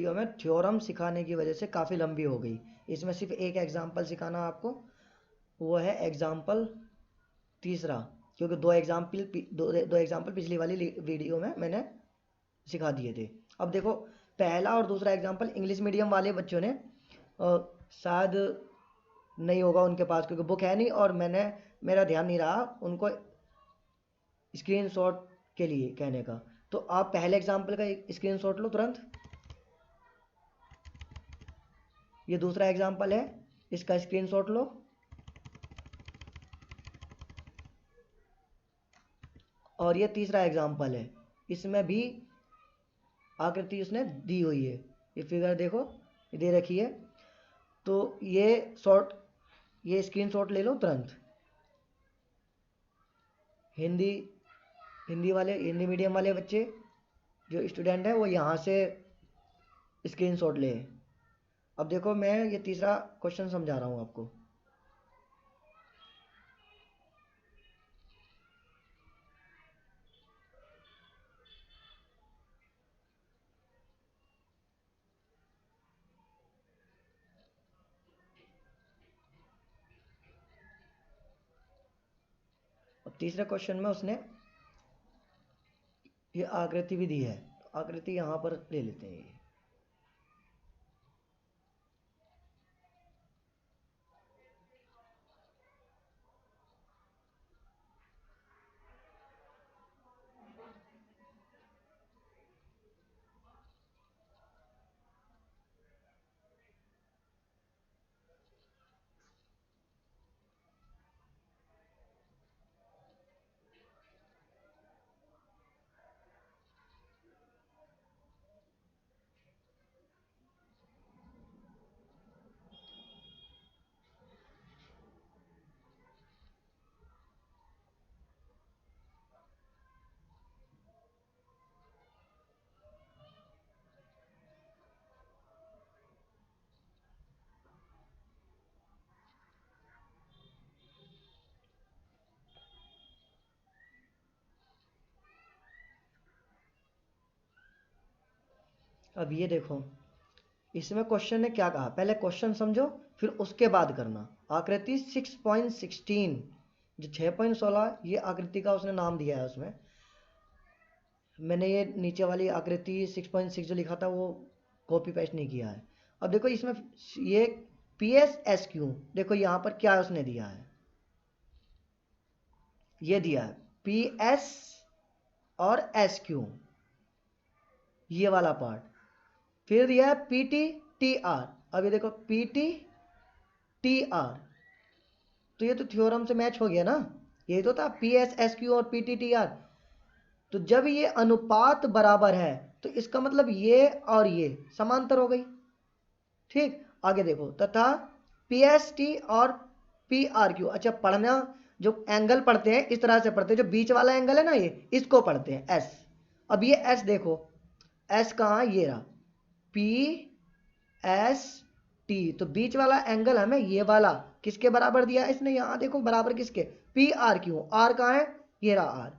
Video में theorem सिखाने की वजह से काफ़ी लंबी हो गई। इसमें सिर्फ एक एग्जाम्पल सिखाना आपको, वो है एग्जाम्पल तीसरा, क्योंकि दो एग्जाम्पल पिछली वाली वीडियो में मैंने सिखा दिए थे। अब देखो, पहला और दूसरा एग्जाम्पल इंग्लिश मीडियम वाले बच्चों ने शायद नहीं होगा उनके पास, क्योंकि बुक है नहीं और मेरा ध्यान नहीं रहा उनको स्क्रीनशॉट के लिए कहने का। तो आप पहले एग्जाम्पल का स्क्रीनशॉट लो तुरंत। ये दूसरा एग्जाम्पल है, इसका स्क्रीनशॉट लो। और ये तीसरा एग्जाम्पल है, इसमें भी आकृति उसने दी हुई है। ये फिगर देखो, ये दे रखी है। तो ये स्क्रीनशॉट ले लो तुरंत। हिंदी मीडियम वाले बच्चे जो स्टूडेंट हैं वो यहाँ से स्क्रीनशॉट ले। अब देखो, मैं ये तीसरा क्वेश्चन समझा रहा हूँ आपको। अब तीसरे क्वेश्चन में उसने ये आकृति भी दी है, आकृति यहाँ पर ले लेते हैं। अब ये देखो, इसमें क्वेश्चन ने क्या कहा, पहले क्वेश्चन समझो फिर उसके बाद करना। आकृति 6.16, जो 6.16 ये आकृति का उसने नाम दिया है। उसमें मैंने ये नीचे वाली आकृति 6.6 जो लिखा था वो कॉपी पेस्ट नहीं किया है। अब देखो, इसमें ये PSSQ, देखो यहाँ पर क्या उसने दिया है, ये दिया है PS और SQ, ये वाला पार्ट। फिर दिया है PTTR। अब ये देखो PTTR, तो ये तो थ्योरम से मैच हो गया ना, ये तो था PSSQ और PTTR। तो जब ये अनुपात बराबर है तो इसका मतलब ये और ये समांतर हो गई। ठीक, आगे देखो, तथा PST और PRQ। अच्छा, पढ़ना जो एंगल पढ़ते हैं इस तरह से पढ़ते हैं, जो बीच वाला एंगल है ना ये, इसको पढ़ते हैं S। अब ये S देखो, S कहाँ, ये रहा PST। तो बीच वाला एंगल हमें ये वाला किसके बराबर दिया है इसने, यहाँ देखो बराबर किसके, PRQ। R कहाँ है, ये रहा R,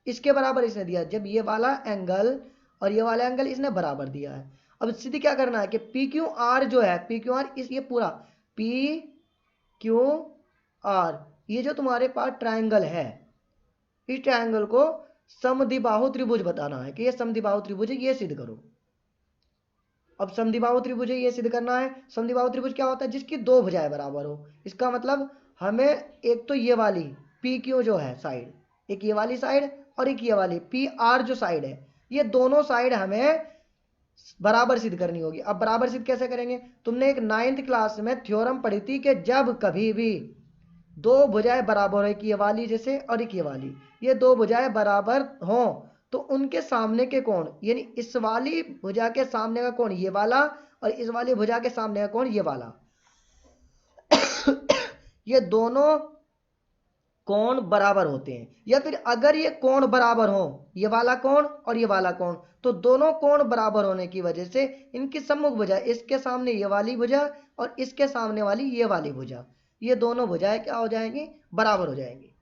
इसके बराबर इसने दिया। जब ये वाला एंगल और ये वाला एंगल इसने बराबर दिया है, अब सीधे क्या करना है कि PQR जो है, PQR ये पूरा PQR, ये जो तुम्हारे पास ट्रायंगल है, इस ट्रायंगल को समद्विबाहु त्रिभुज बताना है कि ये समद्विबाहु त्रिभुज है, ये सिद्ध करो। अब समद्विबाहु त्रिभुज ये सिद्ध करना है। समद्विबाहु त्रिभुज क्या होता है, जिसकी दो भुजाएं बराबर हो। इसका मतलब हमें एक तो ये वाली PQ जो है साइड, एक ये वाली साइड और एक ये वाली PR जो साइड है, ये दोनों साइड हमें बराबर सिद्ध करनी होगी। अब बराबर सिद्ध कैसे करेंगे, तुमने एक 9th क्लास में थ्योरम पढ़ी थी कि जब कभी भी दो भुजाएं बराबर हो, एक ये वाली जैसे और एक ये वाली, ये दो भुजाएं बराबर हो तो उनके सामने के कोण, यानी इस वाली भुजा के सामने का कोण ये वाला और इस वाली भुजा के सामने का कोण ये वाला, ये दोनों कोण बराबर होते हैं। या फिर अगर ये कोण बराबर हो, ये वाला कोण और ये वाला कोण, तो दोनों कोण बराबर होने की वजह से इनकी सम्मुख भुजा, इसके सामने ये वाली भुजा और इसके सामने वाली ये वाली भुजा, ये दोनों भुजाएं क्या हो जाएंगी, बराबर हो जाएंगी।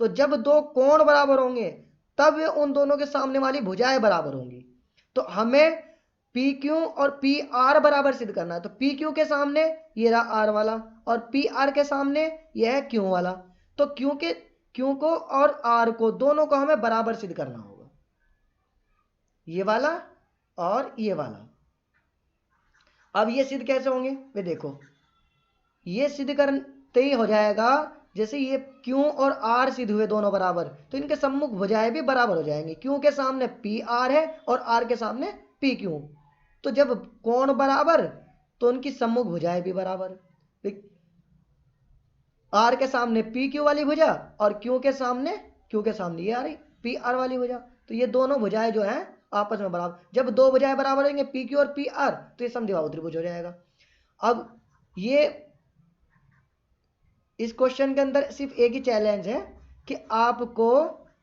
तो जब दो कोण बराबर होंगे तब उन दोनों के सामने वाली भुजाएं बराबर होंगी। तो हमें पी क्यू और पी आर बराबर सिद्ध करना है। तो पी क्यू के सामने ये रहा आर वाला और पी आर के सामने ये है क्यू वाला। तो क्यू को और आर को दोनों को हमें बराबर सिद्ध करना होगा, ये वाला और ये वाला। अब ये सिद्ध कैसे होंगे वे देखो, ये सिद्ध करते ही हो जाएगा जैसे ये क्यू और आर सिद्ध हुए दोनों बराबर, तो इनके सम्मुख भुजाएं भी बराबर हो जाएंगी। क्यू के सामने पी आर है और आर के सामने पी क्यू, तो जब कोण बराबर तो उनकी सम्मुख भुजाएं भी बराबर। आर के सामने पी क्यू वाली भुजा और क्यू के सामने ये आ रही पी आर वाली भुजा, तो ये दोनों भुजाएं जो हैं आपस में बराबर। जब दो भुजाएं बराबर होंगे पी क्यू और पी आर, तो ये समद्विबाहु त्रिभुज हो जाएगा। अब ये इस क्वेश्चन के अंदर सिर्फ एक ही चैलेंज है कि आपको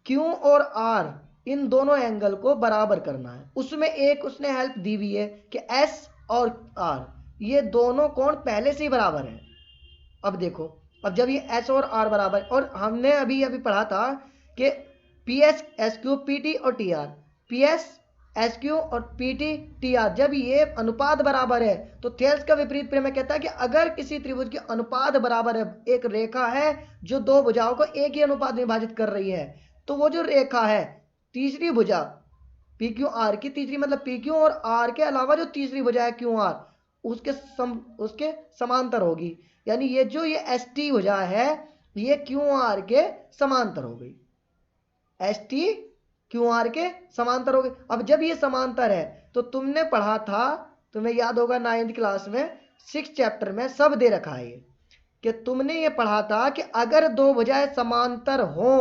क्यू और आर इन दोनों एंगल को बराबर करना है। उसमें एक उसने हेल्प दी हुई है कि एस और आर ये दोनों कोण पहले से ही बराबर हैं। अब देखो, अब जब ये एस और आर बराबर, और हमने अभी पढ़ा था कि P S S Q P T और T R, P S S Q और पी टी टी आर जब ये अनुपात बराबर है, तो थेल्स का विपरीत प्रमेय कहता है कि अगर किसी त्रिभुज के अनुपात बराबर है, एक रेखा है जो दो भुजाओं को एक ही अनुपात में विभाजित कर रही है, तो वो जो रेखा है तीसरी भुजा पी क्यू आर की, तीसरी मतलब पी क्यू और आर के अलावा जो तीसरी भुजा है क्यू आर, उसके समांतर होगी। यानी ये जो ये एस टी भुजा है ये क्यू आर के समांतर हो गई, एस टी क्यू आर के समांतर हो गई। अब जब ये समांतर है तो तुमने पढ़ा था, तुम्हें याद होगा 9th क्लास में 6th चैप्टर में सब दे रखा है ये, कि तुमने ये पढ़ा था कि अगर दो भुजाएं समांतर हों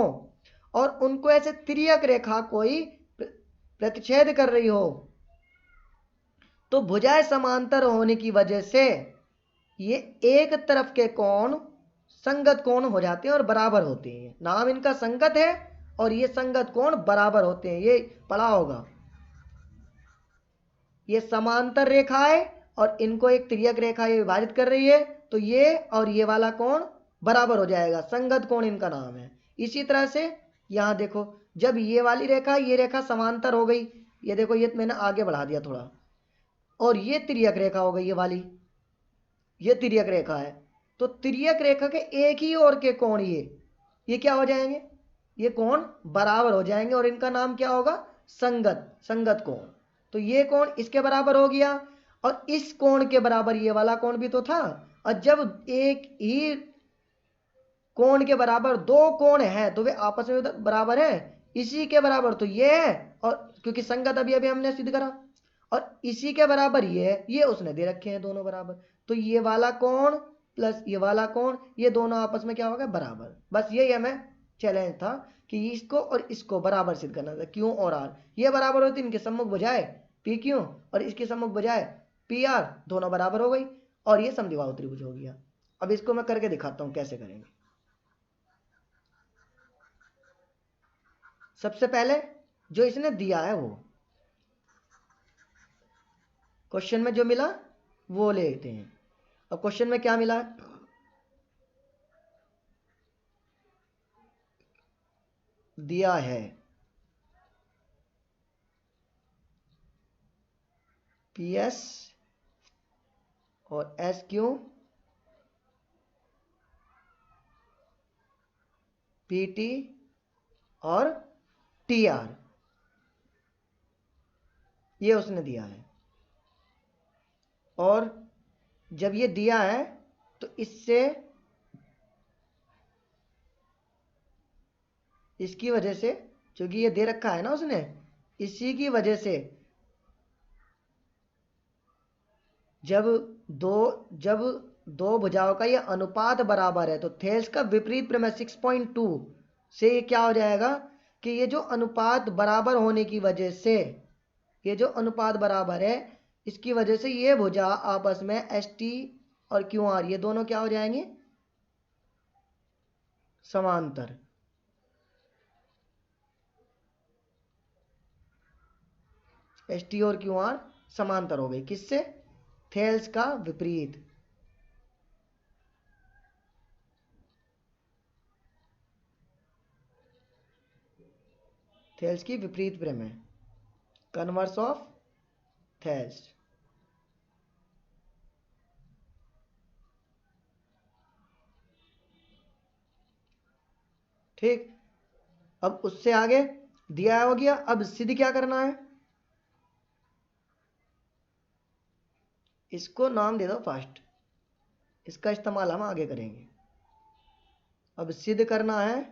और उनको ऐसे तिर्यक रेखा कोई प्रतिच्छेद कर रही हो, तो भुजाएं समांतर होने की वजह से ये एक तरफ के कोण संगत कोण हो जाते हैं और बराबर होते हैं। नाम इनका संगत है और ये संगत कोण बराबर होते हैं, ये पढ़ा होगा। ये समांतर रेखा है और इनको एक तिर्यक रेखा ये विभाजित कर रही है, तो ये और ये वाला कोण बराबर हो जाएगा, संगत कोण इनका नाम है। इसी तरह से यहां देखो, जब ये वाली रेखा ये रेखा समांतर हो गई, ये देखो ये मैंने आगे बढ़ा दिया थोड़ा, और ये तिर्यक रेखा हो गई, ये वाली ये तिर्यक रेखा है, तो तिर्यक रेखा के एक ही ओर के कोण ये क्या हो जाएंगे, ये कोण बराबर हो जाएंगे और इनका नाम क्या होगा, संगत कोण। तो ये कोण इसके बराबर हो गया और इस कोण के बराबर ये वाला कोण भी तो था। और जब एक ही कोण के बराबर दो कोण हैं तो वे आपस में बराबर हैं, इसी के बराबर तो ये है, और क्योंकि संगत अभी अभी हमने सिद्ध करा, और इसी के बराबर ये है, ये उसने दे रखे हैं दोनों बराबर, तो ये वाला कोण प्लस ये वाला कोण ये दोनों आपस में क्या होगा, बराबर। बस यही हमें चैलेंज था कि इसको और इसको बराबर सिद्ध करना था, क्यू और आर ये बराबर होती, इनके सम्मुख बजाय पी क्यू और इसके सम्मुख बजाय पी आर, दोनों बराबर हो गई और ये समद्विबाहु त्रिभुज हो गया। अब इसको मैं करके दिखाता हूं कैसे करेंगे। सबसे पहले जो इसने दिया है वो क्वेश्चन में जो मिला वो लेते हैं। अब क्वेश्चन में क्या मिला, दिया है पी एस और एस क्यू पी टी और टी आर, ये उसने दिया है। और जब ये दिया है तो इससे इसकी वजह से, क्योंकि ये दे रखा है ना उसने, इसी की वजह से जब दो भुजाओं का ये अनुपात बराबर है, तो थेल्स का विपरीत प्रमेय 6.2 से ये क्या हो जाएगा कि ये जो अनुपात बराबर होने की वजह से, ये जो अनुपात बराबर है इसकी वजह से ये भुजा आपस में एस टी और क्यू आर ये दोनों क्या हो जाएंगे, समांतर। एस टी और क्यू आर समांतर हो गई, किससे, थेल्स का विपरीत। थेल्स की विपरीत प्रमेय, कन्वर्स ऑफ थेल्स। ठीक, अब उससे आगे दिया हो गया। अब सिद्ध क्या करना है, इसको नाम दे दो फर्स्ट, इसका इस्तेमाल हम आगे करेंगे। अब सिद्ध करना है,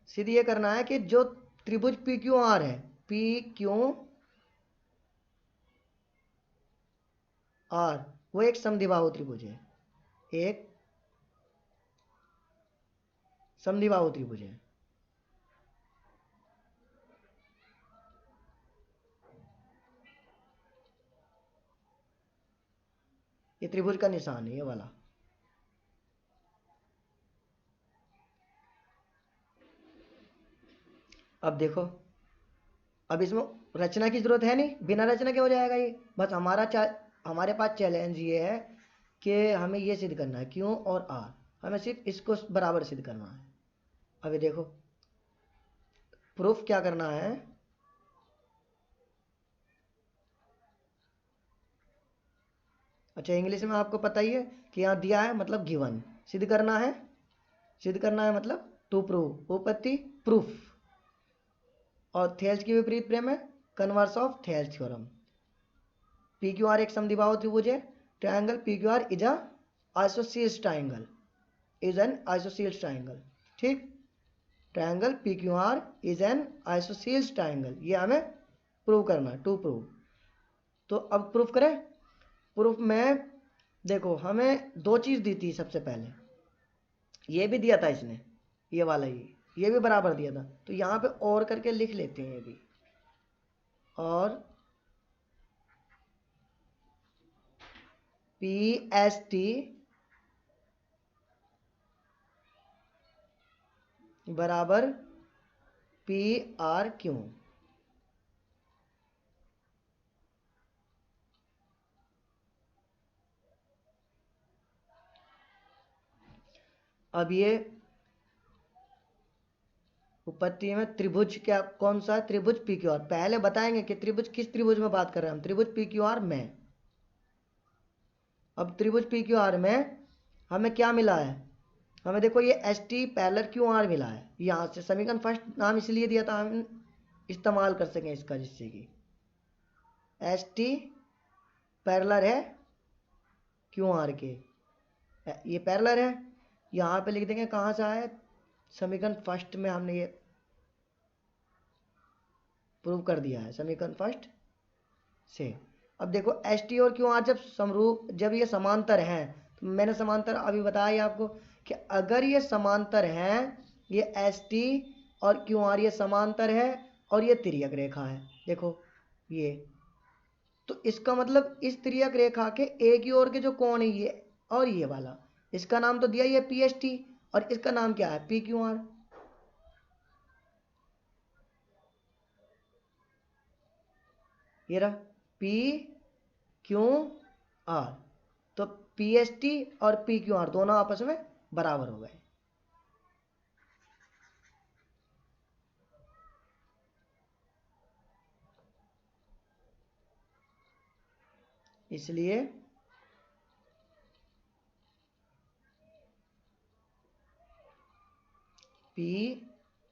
सिद्ध ये करना है कि जो त्रिभुज पी क्यू आर है, पी क्यू आर, वो एक समद्विबाहु त्रिभुज है, एक समद्विबाहु त्रिभुज है। ये त्रिभुज का निशान है, ये वाला। अब देखो, अब इसमें रचना की जरूरत है नहीं, बिना रचना के हो जाएगा ये। बस हमारे पास चैलेंज ये है कि हमें ये सिद्ध करना है, क्यों और आर, हमें सिर्फ इसको बराबर सिद्ध करना है। अभी देखो प्रूफ क्या करना है, अच्छा इंग्लिश में आपको पता ही है कि यहाँ दिया है मतलब गिवन, सिद्ध करना है, सिद्ध करना है मतलब टू प्रूव, उपपत्ति प्रूफ। और थेल्स की विपरीत प्रेम है converse of Thales theorem. P Q R एक समद्विबाहु त्रिभुज है, triangle P Q R is a isosceles triangle, is an isosceles triangle. ठीक, triangle P Q R is an isosceles triangle, ये हमें प्रूव करना है, टू प्रूव। तो अब प्रूफ करें। प्रूफ में देखो हमें दो चीज़ दी थी सबसे पहले, ये भी दिया था इसने, ये वाला ये भी बराबर दिया था। तो यहाँ पे और करके लिख लेते हैं ये भी, और पी एस टी बराबर पी आर क्यू। अब ये उपपत्ति में त्रिभुज क्या कौन सा है, त्रिभुज पी क्यू आर। पहले बताएंगे कि त्रिभुज किस त्रिभुज में बात कर रहे हैं हम, त्रिभुज पी क्यू आर में। अब त्रिभुज पी क्यू आर में हमें क्या मिला है, हमें देखो ये S T parallel Q R मिला है। यहाँ से समीकरण फर्स्ट नाम इसलिए दिया था हम इस्तेमाल कर सकें इसका, जिससे कि एस टी पैरेलल है क्यू आर के, ये पैरेलल है। यहाँ पे लिख देंगे कहाँ से आया, समीकरण फर्स्ट में हमने ये प्रूव कर दिया है, समीकरण फर्स्ट से। अब देखो एस टी और क्यू आर जब समरूप, जब ये समांतर हैं, तो मैंने समांतर अभी बताया ही आपको कि अगर ये समांतर हैं, ये एस टी और क्यू आर ये समांतर है और ये तिर्यक रेखा है, देखो ये, तो इसका मतलब इस तिर्यक रेखा के एक ही ओर के जो कोण है ये और ये वाला, इसका नाम तो दिया ये पी एस टी, और इसका नाम क्या है पी क्यू आर। ये रहा पी क्यू आर, तो पी एस टी और पी क्यू आर दोनों आपस में बराबर हो गए। इसलिए P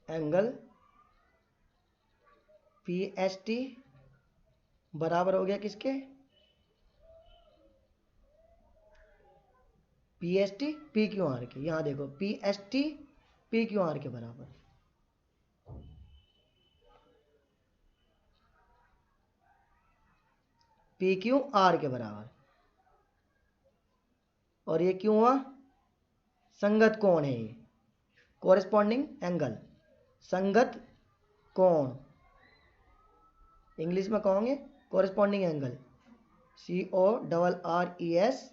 angle P S T बराबर हो गया किसके, P S T P Q are के। यहाँ देखो P S T P Q are के बराबर, पी क्यू आर के बराबर। और ये क्यों हुआ, संगत कोण है ये, कोरेस्पॉन्डिंग एंगल, संगत कोण, इंग्लिश में कहोगे corresponding angle, C O double R E S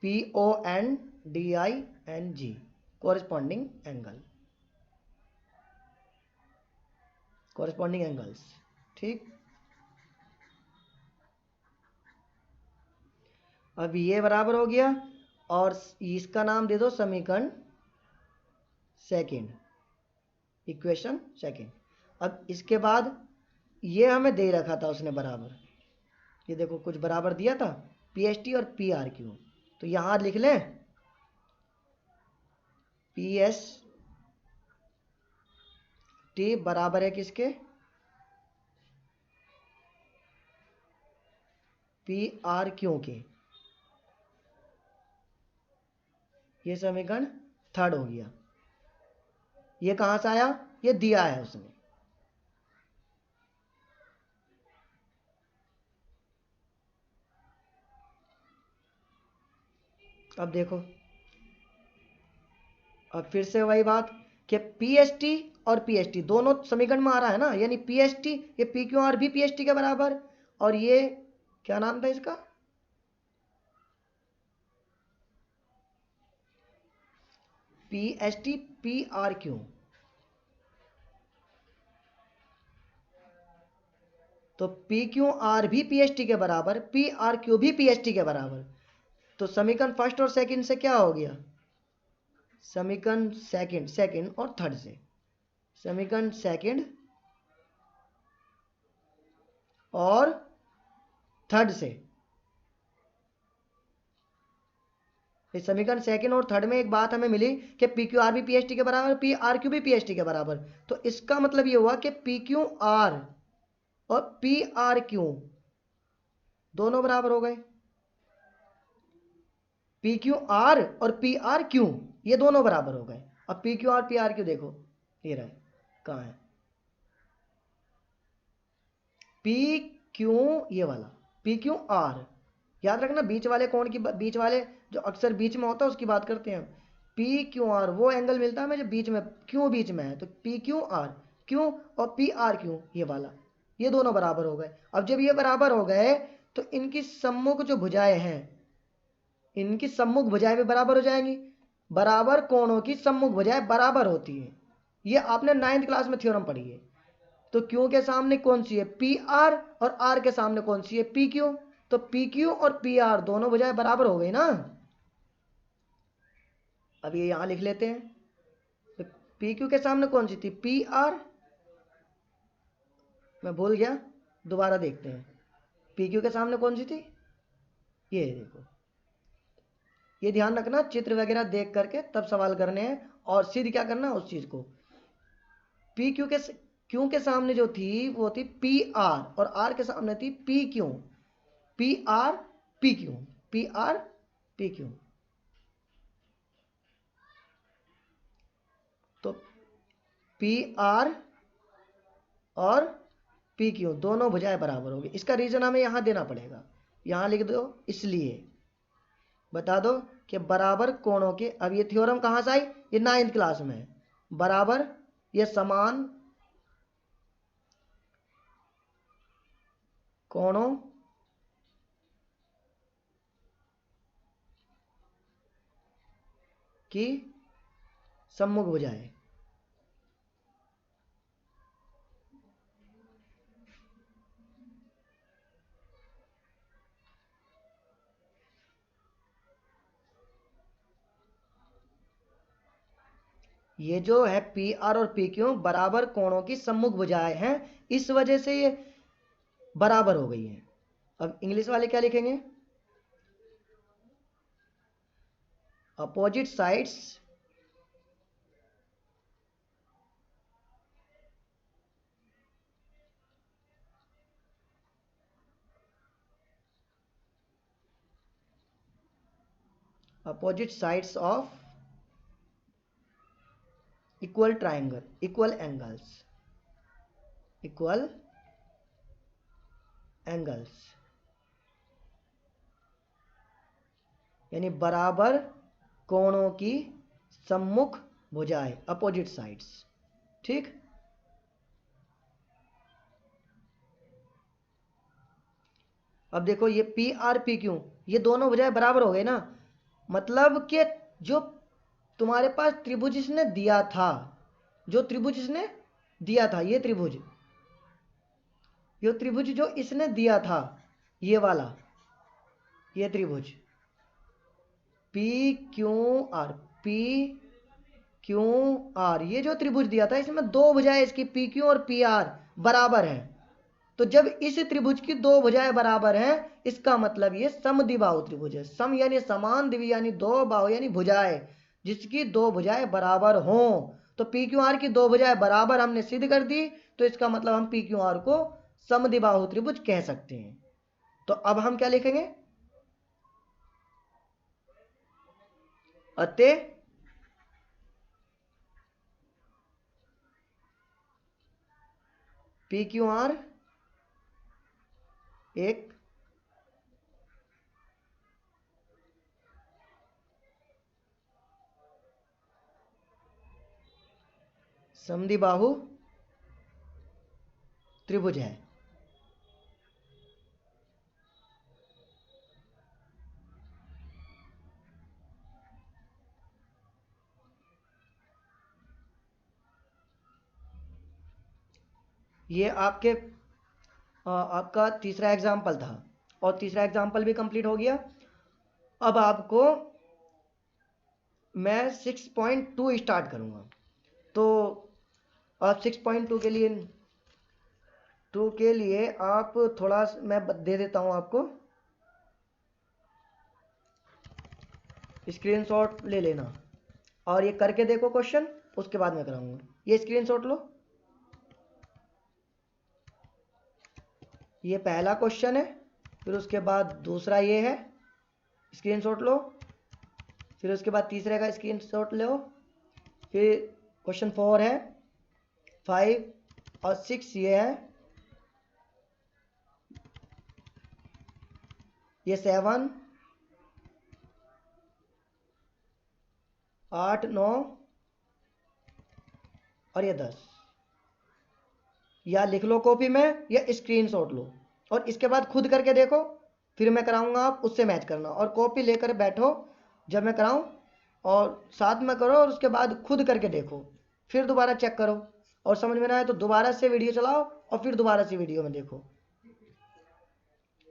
P O N D I N G, corresponding angle, corresponding angles. ठीक, अब ये बराबर हो गया, और इसका नाम दे दो समीकरण सेकंड। Equation second. अब इसके बाद ये हमें दे रखा था उसने बराबर, ये देखो कुछ बराबर दिया था पी एस टी और पी आर क्यू, तो यहां लिख लें पी एस टी बराबर है किसके, पी आर क्यू के। ये समीकरण थर्ड हो गया। ये कहां से आया, ये दिया है उसने। अब देखो, अब फिर से वही बात कि पी एस टी और पी एस टी दोनों समीकरण में आ रहा है ना, यानी पी एस टी, ये पी क्यू आर भी पी एस टी के बराबर, और ये क्या नाम था इसका, P S T P R Q. तो पी क्यू आर भी पी एस टी के बराबर, पी आर क्यू भी पी एस टी के बराबर। तो समीकरण फर्स्ट और सेकंड से क्या हो गया, समीकरण सेकंड, सेकंड और थर्ड से, समीकरण सेकंड और थर्ड से। इस समीकरण सेकंड और थर्ड में एक बात हमें मिली कि पी क्यू आर भी पी एस टी के बराबर, पी आर क्यू भी पी एस टी के बराबर। तो इसका मतलब ये हुआ कि पी क्यू आर और पी आर क्यू दोनों बराबर हो गए। पी क्यू आर और पी आर क्यू ये दोनों बराबर हो गए। अब P Q R P R Q देखो, ये रहा, कहाँ है पी क्यू, ये वाला पी क्यू आर, याद रखना बीच वाले कोण की, बीच वाले जो अक्सर बीच में होता है उसकी बात करते हैं। पी क्यू आर वो एंगल मिलता है हमें जो बीच में, क्यों बीच में है, तो पी क्यू आर क्यों और पी आर क्यू ये वाला, ये दोनों बराबर हो गए। अब जब ये बराबर हो गए तो इनकी सम्मुख जो भुजाएं हैं, इनकी सम्मुख भुजाएं भी बराबर हो जाएंगी। बराबर कोणों की सम्मुख भुजाएं बराबर होती है, ये आपने 9th क्लास में थ्योरम पढ़ी है। तो क्यू के सामने कौन सी है, पी आर, और आर के सामने कौन सी है, पी क्यू। तो पी क्यू और पी आर दोनों भुजाएं बराबर हो गई ना। अब ये यहां लिख लेते हैं, तो पी क्यू के सामने कौन सी थी, पी आर, मैं भूल गया, दोबारा देखते हैं। पी क्यू के सामने कौन सी थी, ये देखो, ये ध्यान रखना चित्र वगैरह देख करके तब सवाल करने हैं, और सिद्ध क्या करना उस चीज को। पी क्यू के सामने जो थी वो थी पी आर, और आर के सामने थी P Q, P R P Q, P R P Q. तो पी आर और पी क्यू दोनों भुजाएं बराबर होगी। इसका रीजन हमें यहां देना पड़ेगा, यहां लिख दो, इसलिए बता दो कि बराबर कोणों के, अब ये थ्योरम कहां से आई, ये 9th क्लास में है। बराबर ये समान कोणों की सम्मुख भुजाएं, ये जो है पी आर और पी क्यू बराबर कोणों की सम्मुख भुजाएं हैं, इस वजह से ये बराबर हो गई है। अब इंग्लिश वाले क्या लिखेंगे, opposite sides opposite sides of equal triangle, equal angles, equal angles, यानी बराबर कोणों की सम्मुख भुजाएं, अपोजिट साइड्स। ठीक, अब देखो ये पी आर पी क्यू ये दोनों भुजाएं बराबर हो गए ना, मतलब कि जो तुम्हारे पास त्रिभुज इसने दिया था, जो त्रिभुज इसने दिया था, ये त्रिभुज, ये त्रिभुज जो इसने दिया था, ये वाला, ये त्रिभुज P Q are, P Q are, ये जो त्रिभुज दिया था इसमें दो भुजाएं इसकी पी क्यू और पी आर बराबर हैं। तो जब इस त्रिभुज की दो भुजाएं बराबर हैं इसका मतलब ये समद्विबाहु त्रिभुज है। सम यानी समान, द्वि यानी दो, बाहु यानी भुजाएं, जिसकी दो भुजाएं बराबर हों। तो पी क्यू आर की दो भुजाएं बराबर हमने सिद्ध कर दी, तो इसका मतलब हम पी क्यू आर को समद्विबाहु त्रिभुज कह सकते हैं। तो अब हम क्या लिखेंगे, अतः पी क्यू आर एक समद्विबाहु त्रिभुज है। ये आपका तीसरा एग्जाम्पल था और तीसरा एग्जाम्पल भी कंप्लीट हो गया। अब आपको मैं 6.2 स्टार्ट करूंगा। तो आप 6.2 के लिए आप थोड़ा मैं दे देता हूं आपको, स्क्रीनशॉट ले लेना और ये करके देखो क्वेश्चन, उसके बाद मैं कराऊंगा। ये स्क्रीनशॉट लो, ये पहला क्वेश्चन है, फिर उसके बाद दूसरा ये है, स्क्रीनशॉट लो, फिर उसके बाद तीसरे का स्क्रीनशॉट लो, फिर क्वेश्चन 4 है, 5 और 6 ये है, ये 7, 8, 9 और ये 10। या लिख लो कॉपी में या स्क्रीनशॉट लो और इसके बाद खुद करके देखो, फिर मैं कराऊंगा, आप उससे मैच करना और कॉपी लेकर बैठो जब मैं कराऊं और साथ में करो और उसके बाद खुद करके देखो, फिर दोबारा चेक करो और समझ में ना आए तो दोबारा से वीडियो चलाओ और फिर दोबारा से वीडियो में देखो।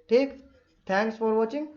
ठीक, थैंक्स फॉर वॉचिंग।